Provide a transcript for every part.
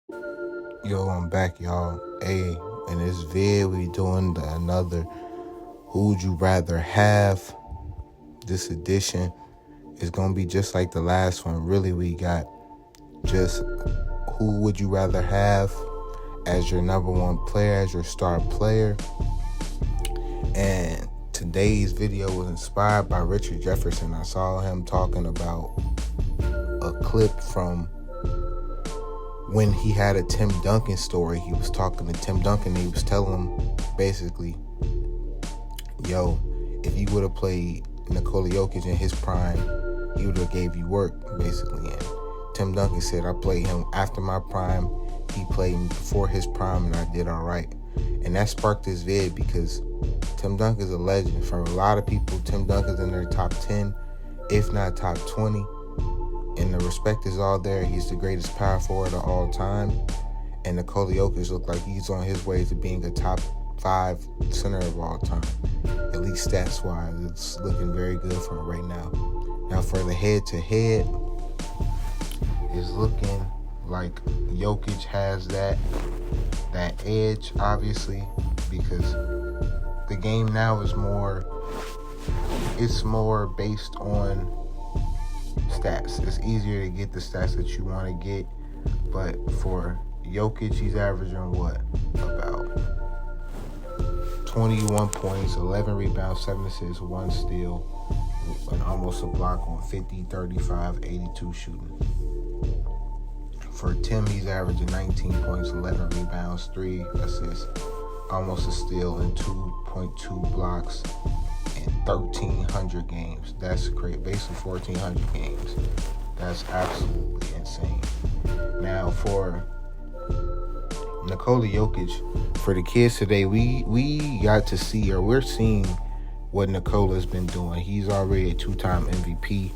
Yo, I'm back, y'all. Hey, in this vid, we doing another Who Would You Rather Have. This edition is going to be just like the last one. Really, we got just who would you rather have as your number one player, as your star player. And today's video was inspired by Richard Jefferson. I saw him talking about a clip from when he had a Tim Duncan story. He was talking to Tim Duncan and he was telling him basically, yo, if you would have played Nikola Jokic in his prime, he would have gave you work, basically. And Tim Duncan said, I played him after my prime, he played me before his prime, and I did all right. And that sparked this vid because Tim Duncan's a legend. For a lot of people, Tim Duncan's in their top 10, if not top 20. And the respect is all there. He's the greatest power forward of all time. And Nikola Jokic looks like he's on his way to being a top 5 center of all time. At least stats-wise, it's looking very good for him right now. Now for the head-to-head, it's looking like Jokic has that edge, obviously, because the game now is more based on stats. It's easier to get the stats that you want to get, but for Jokic, he's averaging what? About 21 points, 11 rebounds, 7 assists, 1 steal, and almost a block on 50, 35, 82 shooting. For Tim, he's averaging 19 points, 11 rebounds, 3 assists, almost a steal, and 2.2 blocks in 1,300 games. That's great. Basically 1,400 games. That's absolutely insane. Now for Nikola Jokic, for the kids today, we got to see, or we're seeing what Nikola's been doing. He's already a 2-time MVP.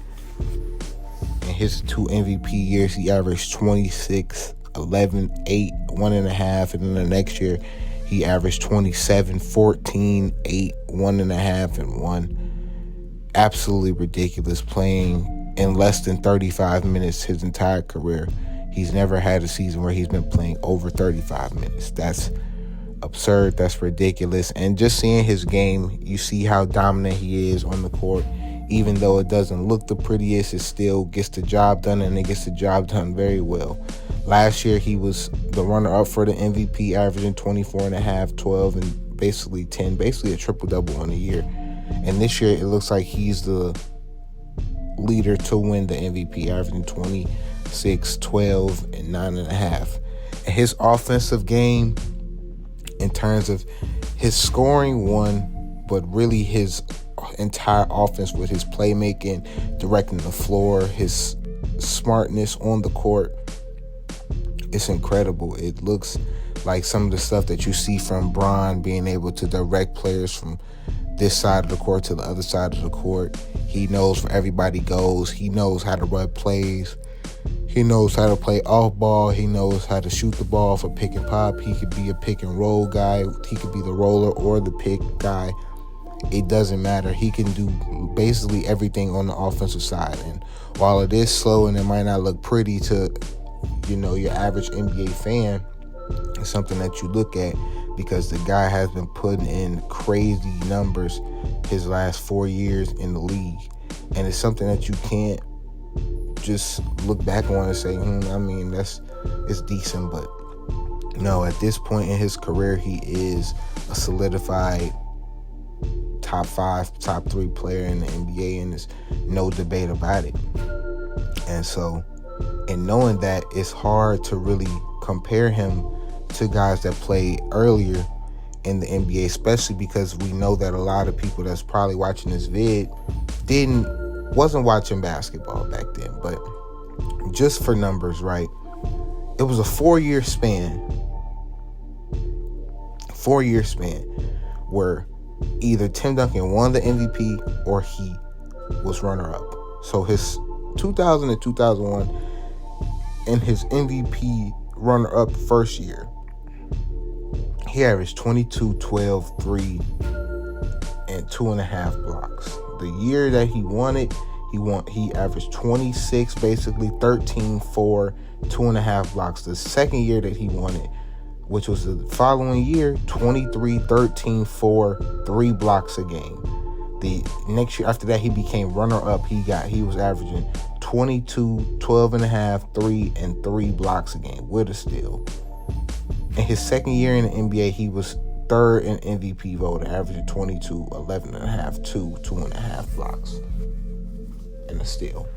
In his 2 MVP years, he averaged 26, 11, 8, 1.5, and then the next year he averaged 27, 14, 8, 1.5, and 1. Absolutely ridiculous, playing in less than 35 minutes his entire career. He's never had a season where he's been playing over 35 minutes. That's absurd. That's ridiculous. And just seeing his game, you see how dominant he is on the court. Even though it doesn't look the prettiest, it still gets the job done, and it gets the job done very well. Last year, he was the runner-up for the MVP, averaging 24.5, 12, and basically 10, basically a triple-double in a year. And this year, it looks like he's the leader to win the MVP, averaging 26, 12, and 9.5. And his offensive game, in terms of his scoring, won, but really his entire offense with his playmaking, directing the floor, his smartness on the court, it's incredible. It looks like some of the stuff that you see from Bron, being able to direct players from this side of the court to the other side of the court. He knows where everybody goes. He knows how to run plays. He knows how to play off ball. He knows how to shoot the ball for pick and pop. He could be a pick and roll guy. He could be the roller or the pick guy. It doesn't matter. He can do basically everything on the offensive side. And while it is slow and it might not look pretty to, your average NBA fan, it's something that you look at because the guy has been putting in crazy numbers his last 4 years in the league. And it's something that you can't just look back on and say, it's decent. But no, at this point in his career, he is a solidified top 5, top 3 player in the NBA, and there's no debate about it. And so, in knowing that, it's hard to really compare him to guys that played earlier in the NBA, especially because we know that a lot of people that's probably watching this vid wasn't watching basketball back then. But just for numbers, right? It was a 4-year span. 4-year span where either Tim Duncan won the MVP or he was runner-up. So his 2000 and 2001 and his MVP runner-up first year, he averaged 22, 12, 3, and 2.5 blocks. The year that he won it, He averaged 26, basically 13, 4, 2.5 blocks. The second year that he won it, which was the following year, 23, 13, 4, 3 blocks a game. The next year after that, he became runner-up. He was averaging 22, 12.5, 3, and 3 blocks a game with a steal. In his second year in the NBA, he was third in MVP vote, averaging 22, 11.5, 2, 2.5 blocks, and a steal.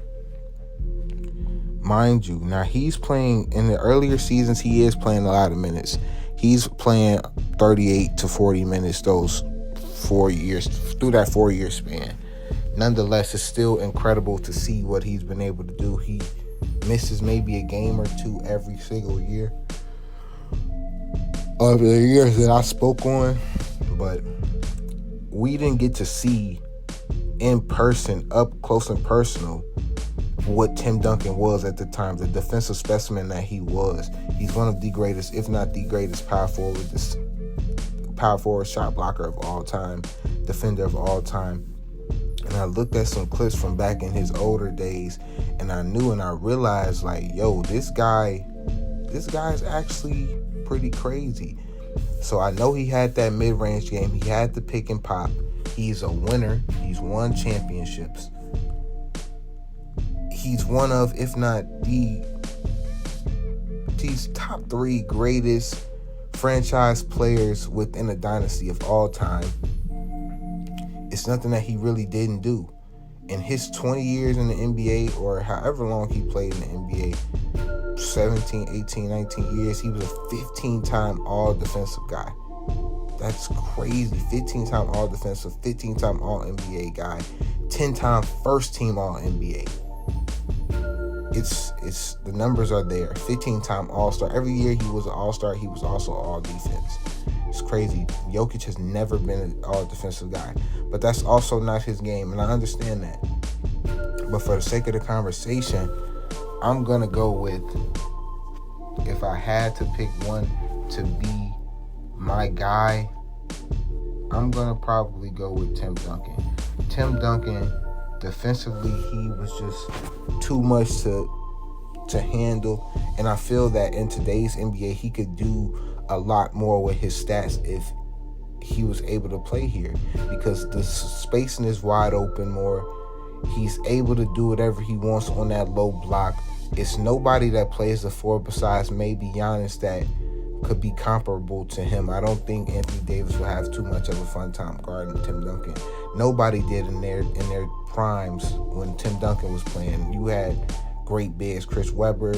Mind you, now he's playing in the earlier seasons. He is playing a lot of minutes. He's playing 38 to 40 minutes those 4 years, through that 4-year span. Nonetheless, it's still incredible to see what he's been able to do. He misses maybe a game or two every single year of the years that I spoke on, but we didn't get to see in person, up close and personal, what Tim Duncan was at the time, the defensive specimen that he was. He's one of the greatest, if not the greatest, power forward shot blocker of all time, defender of all time. And I looked at some clips from back in his older days, and I realized, like, yo, this guy's actually pretty crazy. So I know he had that mid-range game. He had the pick and pop. He's a winner. He's won championships. He's one of, if not these top 3 greatest franchise players within a dynasty of all time. It's nothing that he really didn't do. In his 20 years in the NBA, or however long he played in the NBA, 17, 18, 19 years, he was a 15-time all-defensive guy. That's crazy. 15-time all-defensive, 15-time all-NBA guy, 10-time first-team all-NBA. It's the numbers are there. 15-time all-star. Every year he was an all-star, he was also all-defense. It's crazy. Jokic has never been an all-defensive guy, but that's also not his game, and I understand that. But for the sake of the conversation, I'm going to go with, if I had to pick one to be my guy, I'm going to probably go with Tim Duncan. Tim Duncan, defensively, he was just too much to handle, and I feel that in today's NBA, he could do a lot more with his stats if he was able to play here, because the spacing is wide open more. He's able to do whatever he wants on that low block. It's nobody that plays the 4 besides maybe Giannis that could be comparable to him. I don't think Anthony Davis will have too much of a fun time guarding Tim Duncan. Nobody did in their primes when Tim Duncan was playing. You had great bigs, Chris Webber,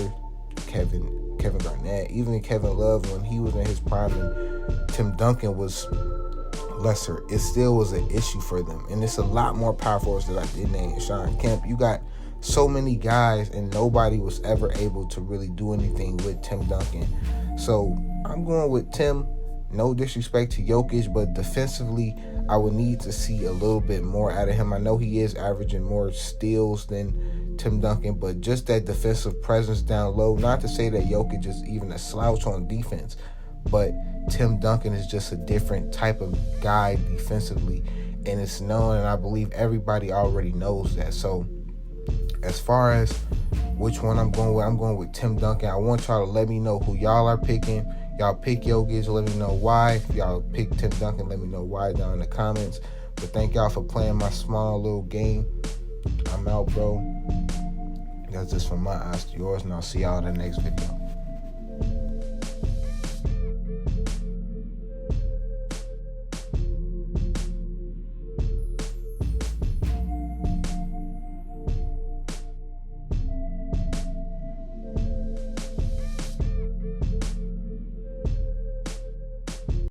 Kevin Garnett, even Kevin Love when he was in his prime, and Tim Duncan was lesser. It still was an issue for them, and it's a lot more power forwards that I did name. Sean Kemp, you got so many guys, and nobody was ever able to really do anything with Tim Duncan. So I'm going with Tim. No disrespect to Jokic, but defensively, I would need to see a little bit more out of him. I know he is averaging more steals than Tim Duncan, but just that defensive presence down low. Not to say that Jokic is even a slouch on defense, but Tim Duncan is just a different type of guy defensively, and it's known, and I believe everybody already knows that. So as far as which one I'm going with Tim Duncan. I want y'all to let me know who y'all are picking. Y'all pick Jokic, let me know why. If y'all pick Tim Duncan, let me know why down in the comments. But thank y'all for playing my small little game. I'm out, bro. That's just from my eyes to yours, and I'll see y'all in the next video.